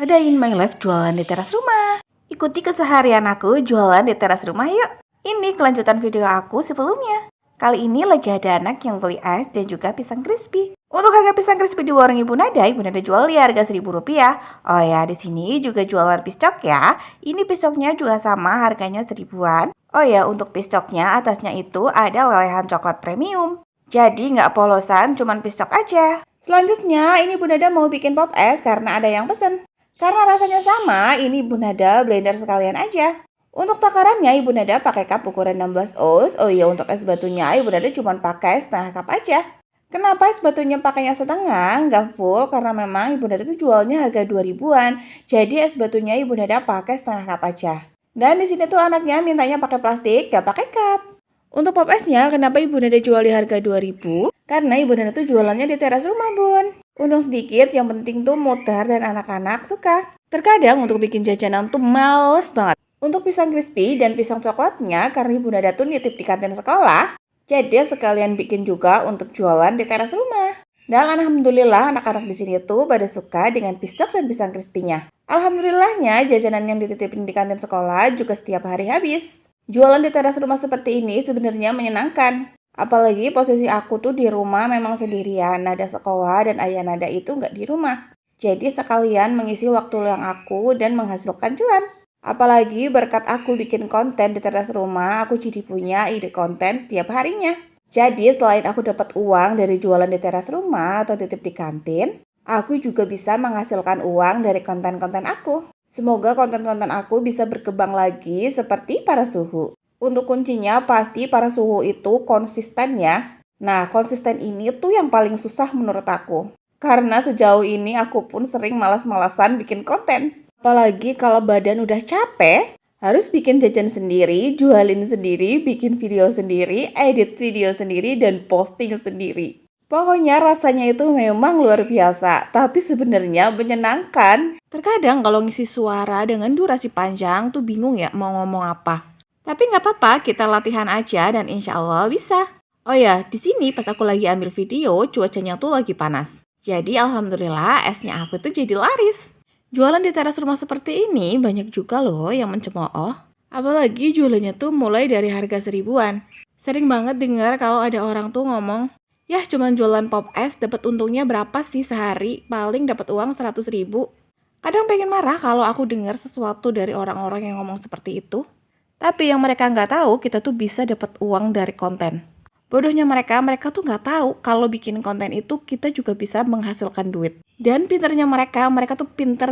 Adain my life jualan di teras rumah. Ikuti keseharian aku jualan di teras rumah yuk. Ini kelanjutan video aku sebelumnya. Kali ini lagi ada anak yang beli es dan juga pisang crispy. Untuk harga pisang crispy di warung Ibu Nada jual di harga Rp1.000. Oh ya, di sini juga jualan piscok ya. Ini piscoknya juga sama, harganya 1000-an. Oh ya, untuk piscoknya atasnya itu ada lelehan coklat premium. Jadi nggak polosan, cuman piscok aja. Selanjutnya, ini Bu Nada mau bikin pop es karena ada yang pesen. Karena rasanya sama, ini Ibu Nada blender sekalian aja. Untuk takarannya Ibu Nada pakai cup ukuran 16 oz. Oh iya, untuk es batunya Ibu Nada cuma pakai setengah cup aja. Kenapa es batunya pakainya setengah, nggak full? Karena memang Ibu Nada tuh jualnya harga 2000-an. Jadi es batunya Ibu Nada pakai setengah cup aja. Dan di sini tuh anaknya mintanya pakai plastik, nggak pakai cup. Untuk pop esnya, kenapa Ibu Nada jual di harga 2000? Karena Ibu Nada tuh jualannya di teras rumah, Bun. Untung sedikit, yang penting tuh muter dan anak-anak suka. Terkadang untuk bikin jajanan tuh males banget. Untuk pisang crispy dan pisang coklatnya, karena Ibu Nada tuh nitip di kantin sekolah, jadi sekalian bikin juga untuk jualan di teras rumah. Dan alhamdulillah anak-anak di sini tuh pada suka dengan piscok dan pisang crispy-nya. Alhamdulillahnya jajanan yang dititipin di kantin sekolah juga setiap hari habis. Jualan di teras rumah seperti ini sebenarnya menyenangkan. Apalagi posisi aku tuh di rumah memang sendirian, Nada sekolah dan ayah Nada itu nggak di rumah. Jadi sekalian mengisi waktu luang aku dan menghasilkan cuan. Apalagi berkat aku bikin konten di teras rumah, aku jadi punya ide konten setiap harinya. Jadi selain aku dapat uang dari jualan di teras rumah atau titip di kantin, aku juga bisa menghasilkan uang dari konten-konten aku. Semoga konten-konten aku bisa berkembang lagi seperti para suhu. Untuk kuncinya pasti para suhu itu konsisten ya. Nah, konsisten ini tuh yang paling susah menurut aku. Karena sejauh ini aku pun sering malas-malasan bikin konten. Apalagi kalau badan udah capek, harus bikin jajan sendiri, jualin sendiri, bikin video sendiri, edit video sendiri, dan posting sendiri. Pokoknya rasanya itu memang luar biasa, tapi sebenarnya menyenangkan. Terkadang kalau ngisi suara dengan durasi panjang tuh bingung ya mau ngomong apa. Tapi nggak apa-apa, kita latihan aja dan insya Allah bisa. Oh ya, di sini pas aku lagi ambil video, cuacanya tuh lagi panas. Jadi alhamdulillah esnya aku tuh jadi laris. Jualan di teras rumah seperti ini banyak juga loh yang mencemooh. Apalagi jualannya tuh mulai dari harga 1000-an. Sering banget dengar kalau ada orang tuh ngomong, "Yah cuman jualan pop es dapat untungnya berapa sih sehari? Paling dapat uang 100.000." Kadang pengen marah kalau aku dengar sesuatu dari orang-orang yang ngomong seperti itu. Tapi yang mereka nggak tahu kita tuh bisa dapat uang dari konten. Bodohnya mereka tuh nggak tahu kalau bikin konten itu kita juga bisa menghasilkan duit. Dan pinternya mereka tuh pinter